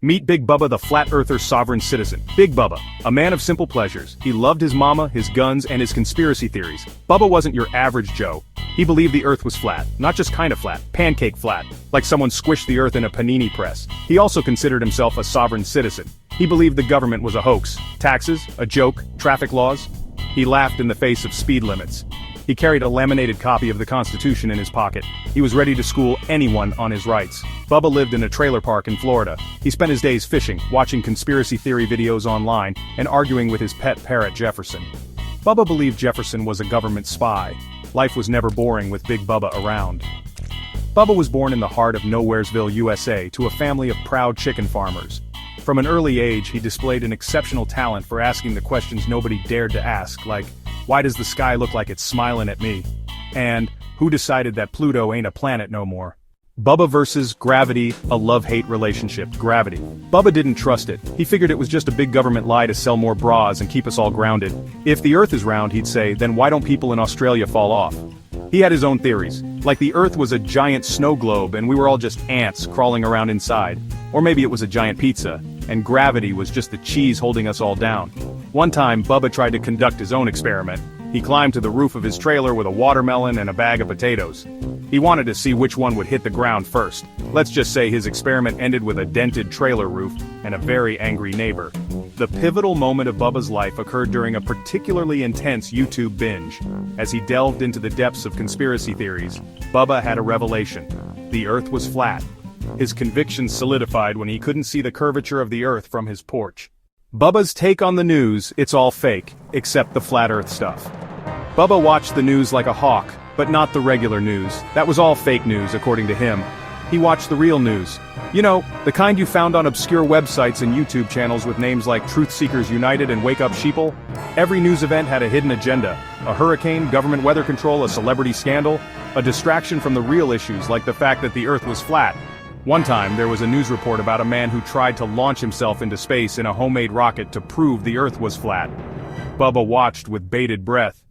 Meet Big Bubba, the flat earther sovereign citizen. Big Bubba, a man of simple pleasures. He loved his mama, his guns, and his conspiracy theories. Bubba wasn't your average Joe. He believed the earth was flat, not just kind of flat, pancake flat, like someone squished the earth in a panini press. He also considered himself a sovereign citizen. He believed the government was a hoax, taxes, a joke, traffic laws. He laughed in the face of speed limits. He carried a laminated copy of the Constitution in his pocket. He was ready to school anyone on his rights. Bubba lived in a trailer park in Florida. He spent his days fishing, watching conspiracy theory videos online, and arguing with his pet parrot Jefferson. Bubba believed Jefferson was a government spy. Life was never boring with Big Bubba around. Bubba was born in the heart of Nowheresville, USA, to a family of proud chicken farmers. From an early age, he displayed an exceptional talent for asking the questions nobody dared to ask, like, why does the sky look like it's smiling at me? And, who decided that Pluto ain't a planet no more? Bubba versus gravity, a love-hate relationship. Gravity. Bubba didn't trust it. He figured it was just a big government lie to sell more bras and keep us all grounded. If the Earth is round, he'd say, then why don't people in Australia fall off? He had his own theories, like the Earth was a giant snow globe and we were all just ants crawling around inside. Or maybe it was a giant pizza, and gravity was just the cheese holding us all down. One time, Bubba tried to conduct his own experiment. He climbed to the roof of his trailer with a watermelon and a bag of potatoes. He wanted to see which one would hit the ground first. Let's just say his experiment ended with a dented trailer roof and a very angry neighbor. The pivotal moment of Bubba's life occurred during a particularly intense YouTube binge. As he delved into the depths of conspiracy theories, Bubba had a revelation. The Earth was flat. His convictions solidified when he couldn't see the curvature of the Earth from his porch. Bubba's take on the news: it's all fake, except the flat Earth stuff. Bubba watched the news like a hawk, but not the regular news. That was all fake news, according to him. He watched the real news. You know, the kind you found on obscure websites and YouTube channels with names like Truth Seekers United and Wake Up Sheeple. Every news event had a hidden agenda. A hurricane, government weather control, a celebrity scandal. A distraction from the real issues like the fact that the Earth was flat. One time, there was a news report about a man who tried to launch himself into space in a homemade rocket to prove the Earth was flat. Bubba watched with bated breath.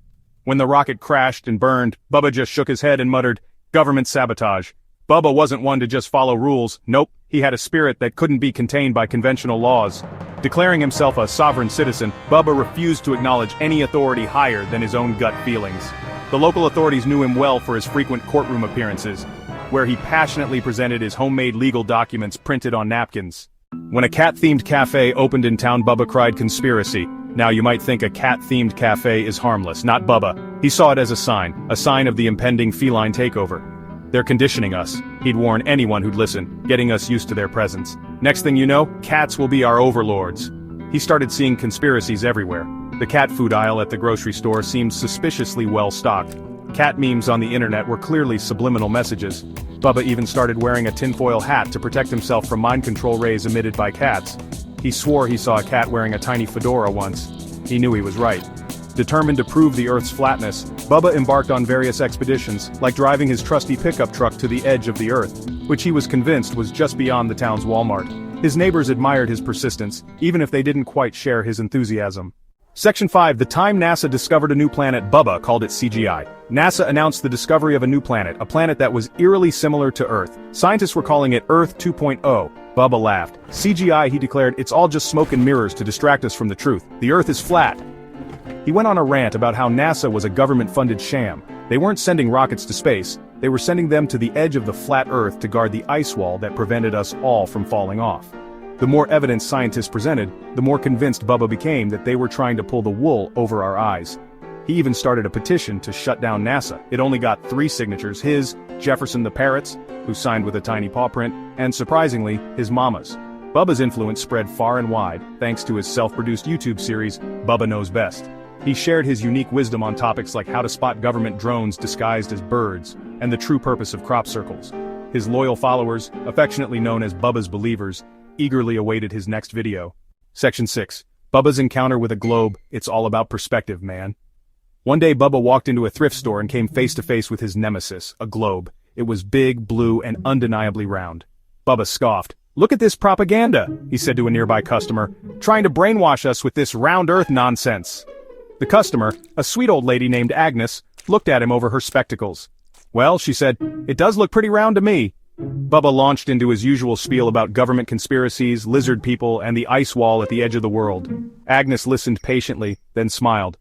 When the rocket crashed and burned, Bubba just shook his head and muttered, "Government sabotage." Bubba wasn't one to just follow rules. Nope, he had a spirit that couldn't be contained by conventional laws. Declaring himself a sovereign citizen, Bubba refused to acknowledge any authority higher than his own gut feelings. The local authorities knew him well for his frequent courtroom appearances, where he passionately presented his homemade legal documents printed on napkins. When a cat-themed cafe opened in town, Bubba cried conspiracy. Now you might think a cat-themed cafe is harmless, not Bubba. He saw it as a sign of the impending feline takeover. They're conditioning us, he'd warn anyone who'd listen, getting us used to their presence. Next thing you know, cats will be our overlords. He started seeing conspiracies everywhere. The cat food aisle at the grocery store seemed suspiciously well-stocked. Cat memes on the internet were clearly subliminal messages. Bubba even started wearing a tinfoil hat to protect himself from mind control rays emitted by cats. He swore he saw a cat wearing a tiny fedora once. He knew he was right. Determined to prove the Earth's flatness, Bubba embarked on various expeditions, like driving his trusty pickup truck to the edge of the Earth, which he was convinced was just beyond the town's Walmart. His neighbors admired his persistence, even if they didn't quite share his enthusiasm. Section 5. The time NASA discovered a new planet, Bubba called it CGI. NASA announced the discovery of a new planet, a planet that was eerily similar to Earth. Scientists were calling it Earth 2.0. Bubba laughed. CGI, he declared, it's all just smoke and mirrors to distract us from the truth. The Earth is flat. He went on a rant about how NASA was a government-funded sham. They weren't sending rockets to space, they were sending them to the edge of the flat Earth to guard the ice wall that prevented us all from falling off. The more evidence scientists presented, the more convinced Bubba became that they were trying to pull the wool over our eyes. He even started a petition to shut down NASA. It only got 3 signatures: his, Jefferson the parrot's, who signed with a tiny paw print, and surprisingly, his mama's. Bubba's influence spread far and wide, thanks to his self-produced YouTube series, Bubba Knows Best. He shared his unique wisdom on topics like how to spot government drones disguised as birds, and the true purpose of crop circles. His loyal followers, affectionately known as Bubba's Believers, eagerly awaited his next video. Section 6. Bubba's encounter with a globe. It's all about perspective, man. One day Bubba walked into a thrift store and came face to face with his nemesis, a globe. It was big, blue, and undeniably round. Bubba scoffed. "Look at this propaganda," he said to a nearby customer, "trying to brainwash us with this round Earth nonsense." The customer, a sweet old lady named Agnes, looked at him over her spectacles. "Well," she said, "it does look pretty round to me." Bubba launched into his usual spiel about government conspiracies, lizard people, and the ice wall at the edge of the world. Agnes listened patiently, then smiled.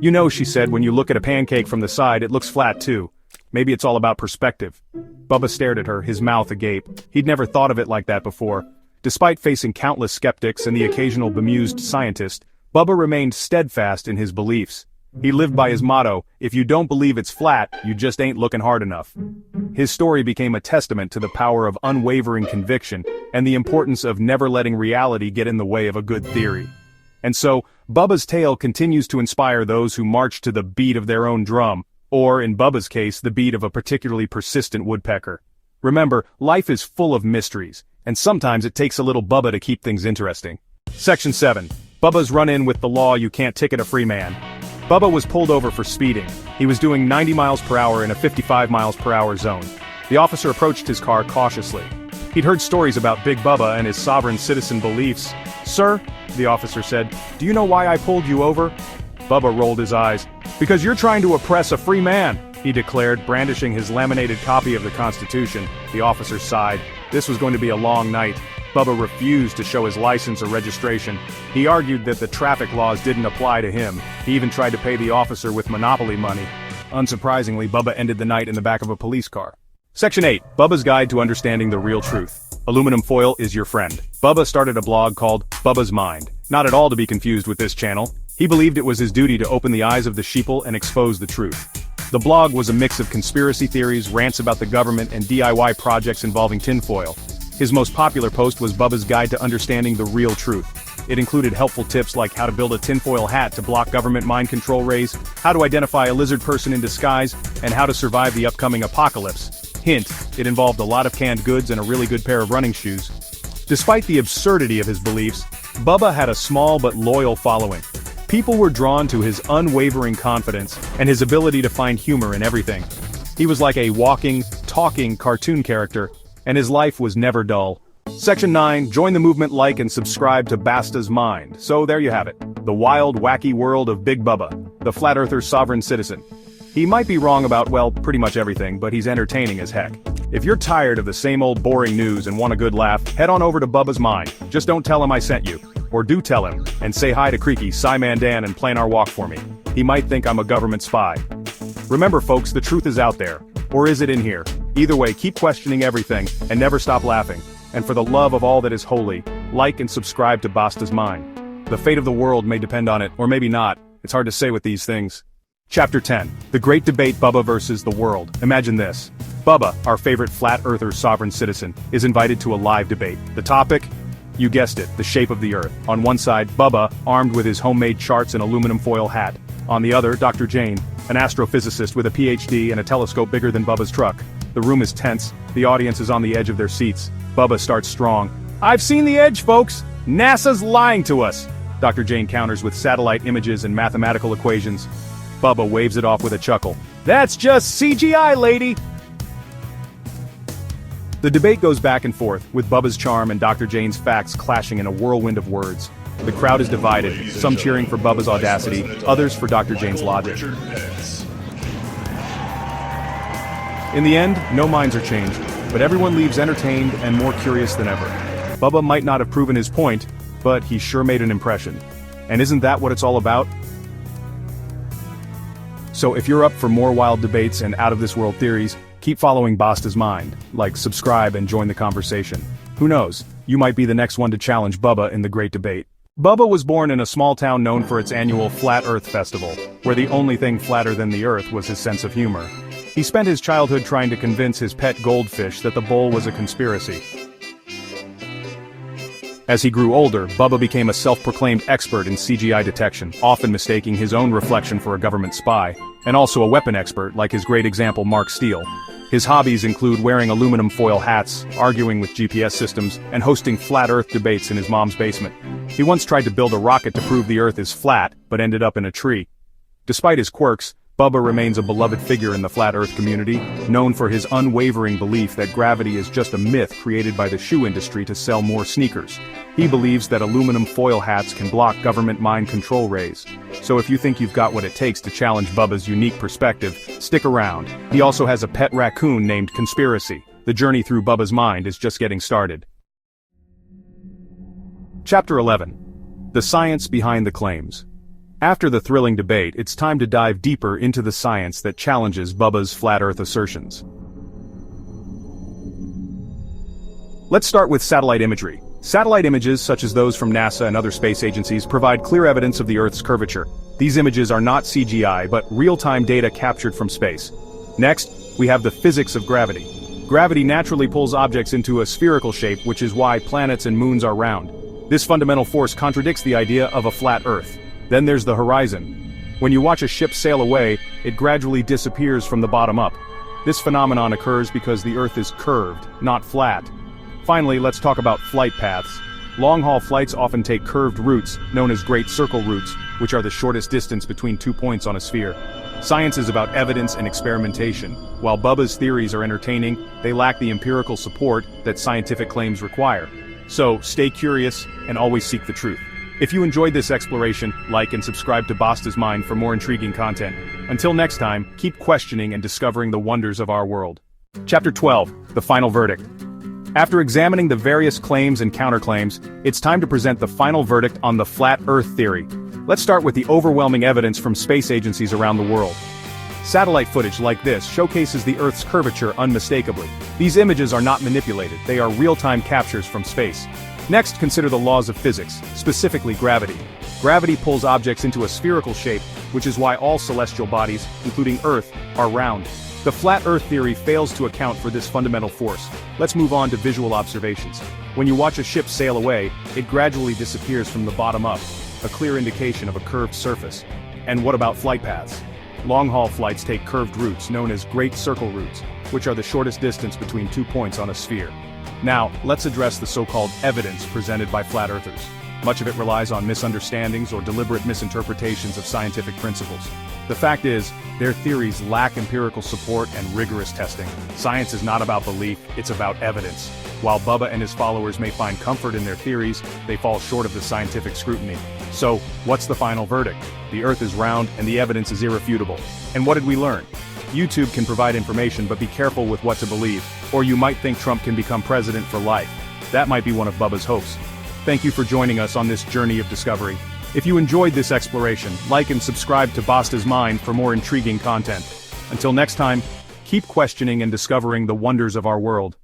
"You know," she said, "when you look at a pancake from the side, it looks flat too. Maybe it's all about perspective." Bubba stared at her, his mouth agape. He'd never thought of it like that before. Despite facing countless skeptics and the occasional bemused scientist, Bubba remained steadfast in his beliefs. He lived by his motto, "If you don't believe it's flat, you just ain't looking hard enough." His story became a testament to the power of unwavering conviction and the importance of never letting reality get in the way of a good theory. And so, Bubba's tale continues to inspire those who march to the beat of their own drum, or, in Bubba's case, the beat of a particularly persistent woodpecker. Remember, life is full of mysteries, and sometimes it takes a little Bubba to keep things interesting. Section 7. Bubba's run-in with the law: you can't ticket a free man. Bubba was pulled over for speeding. He was doing 90 miles per hour in a 55 miles per hour zone. The officer approached his car cautiously. He'd heard stories about Big Bubba and his sovereign citizen beliefs. "Sir," the officer said, "do you know why I pulled you over?" Bubba rolled his eyes. "Because you're trying to oppress a free man," he declared, brandishing his laminated copy of the Constitution. The officer sighed. This was going to be a long night. Bubba refused to show his license or registration. He argued that the traffic laws didn't apply to him. He even tried to pay the officer with Monopoly money. Unsurprisingly, Bubba ended the night in the back of a police car. Section 8. Bubba's Guide to Understanding the Real Truth. Aluminum foil is your friend. Bubba started a blog called Bubba's Mind. Not at all to be confused with this channel. He believed it was his duty to open the eyes of the sheeple and expose the truth. The blog was a mix of conspiracy theories, rants about the government, and DIY projects involving tinfoil. His most popular post was Bubba's Guide to Understanding the Real Truth. It included helpful tips like how to build a tinfoil hat to block government mind control rays, how to identify a lizard person in disguise, and how to survive the upcoming apocalypse. Hint, it involved a lot of canned goods and a really good pair of running shoes. Despite the absurdity of his beliefs, Bubba had a small but loyal following. People were drawn to his unwavering confidence and his ability to find humor in everything. He was like a walking, talking cartoon character, and his life was never dull. Section 9. Join the movement, like and subscribe to Basta's Mind. So there you have it. The wild, wacky world of Big Bubba, the flat earther's sovereign citizen. He might be wrong about, well, pretty much everything, but he's entertaining as heck. If you're tired of the same old boring news and want a good laugh, head on over to Bubba's Mind. Just don't tell him I sent you. Or do tell him, and say hi to Creaky, Simon Dan, and Plan Our Walk for me. He might think I'm a government spy. Remember folks, the truth is out there. Or is it in here? Either way, keep questioning everything, and never stop laughing. And for the love of all that is holy, like and subscribe to Basta's Mind. The fate of the world may depend on it, or maybe not. It's hard to say with these things. Chapter 10. The Great Debate: Bubba versus the World. Imagine this. Bubba, our favorite flat earther sovereign citizen, is invited to a live debate. The topic? You guessed it, the shape of the Earth. On one side, Bubba, armed with his homemade charts and aluminum foil hat. On the other, Dr. Jane, an astrophysicist with a PhD and a telescope bigger than Bubba's truck. The room is tense, the audience is on the edge of their seats. Bubba starts strong. "I've seen the edge, folks! NASA's lying to us!" Dr. Jane counters with satellite images and mathematical equations. Bubba waves it off with a chuckle. "That's just CGI, lady!" The debate goes back and forth, with Bubba's charm and Dr. Jane's facts clashing in a whirlwind of words. The crowd is divided, some cheering for Bubba's audacity, others for Dr. Jane's logic. In the end, no minds are changed, but everyone leaves entertained and more curious than ever. Bubba might not have proven his point, but he sure made an impression. And isn't that what it's all about? So if you're up for more wild debates and out-of-this-world theories, keep following Basta's Mind, like, subscribe, and join the conversation. Who knows, you might be the next one to challenge Bubba in the Great Debate. Bubba was born in a small town known for its annual Flat Earth Festival, where the only thing flatter than the Earth was his sense of humor. He spent his childhood trying to convince his pet goldfish that the bowl was a conspiracy. As he grew older, Bubba became a self-proclaimed expert in CGI detection, often mistaking his own reflection for a government spy, and also a weapon expert like his great example Mark Steele. His hobbies include wearing aluminum foil hats, arguing with GPS systems, and hosting flat Earth debates in his mom's basement. He once tried to build a rocket to prove the Earth is flat, but ended up in a tree. Despite his quirks, Bubba remains a beloved figure in the flat Earth community, known for his unwavering belief that gravity is just a myth created by the shoe industry to sell more sneakers. He believes that aluminum foil hats can block government mind control rays. So if you think you've got what it takes to challenge Bubba's unique perspective, stick around. He also has a pet raccoon named Conspiracy. The journey through Bubba's mind is just getting started. Chapter 11. The Science Behind the Claims. After the thrilling debate, it's time to dive deeper into the science that challenges Bubba's flat Earth assertions. Let's start with satellite imagery. Satellite images, such as those from NASA and other space agencies, provide clear evidence of the Earth's curvature. These images are not CGI, but real-time data captured from space. Next, we have the physics of gravity. Gravity naturally pulls objects into a spherical shape, which is why planets and moons are round. This fundamental force contradicts the idea of a flat Earth. Then there's the horizon. When you watch a ship sail away, it gradually disappears from the bottom up. This phenomenon occurs because the Earth is curved, not flat. Finally, let's talk about flight paths. Long-haul flights often take curved routes, known as great circle routes, which are the shortest distance between 2 points on a sphere. Science is about evidence and experimentation. While Bubba's theories are entertaining, they lack the empirical support that scientific claims require. So, stay curious and always seek the truth. If you enjoyed this exploration, like and subscribe to Basta's Mind for more intriguing content. Until next time, keep questioning and discovering the wonders of our world. Chapter 12. The Final Verdict. After examining the various claims and counterclaims, it's time to present the final verdict on the flat Earth theory. Let's start with the overwhelming evidence from space agencies around the world. Satellite footage like this showcases the Earth's curvature unmistakably. These images are not manipulated, they are real-time captures from space. Next, consider the laws of physics, specifically gravity. Gravity pulls objects into a spherical shape, which is why all celestial bodies, including Earth, are round. The flat Earth theory fails to account for this fundamental force. Let's move on to visual observations. When you watch a ship sail away, it gradually disappears from the bottom up, a clear indication of a curved surface. And what about flight paths? Long-haul flights take curved routes known as great circle routes, which are the shortest distance between 2 points on a sphere. Now, let's address the so-called evidence presented by flat earthers. Much of it relies on misunderstandings or deliberate misinterpretations of scientific principles. The fact is, their theories lack empirical support and rigorous testing. Science is not about belief, it's about evidence. While Bubba and his followers may find comfort in their theories, they fall short of the scientific scrutiny. So, what's the final verdict? The Earth is round and the evidence is irrefutable. And what did we learn? YouTube can provide information, but be careful with what to believe, or you might think Trump can become president for life. That might be one of Bubba's hopes. Thank you for joining us on this journey of discovery. If you enjoyed this exploration, like and subscribe to Basta's Mind for more intriguing content. Until next time, keep questioning and discovering the wonders of our world.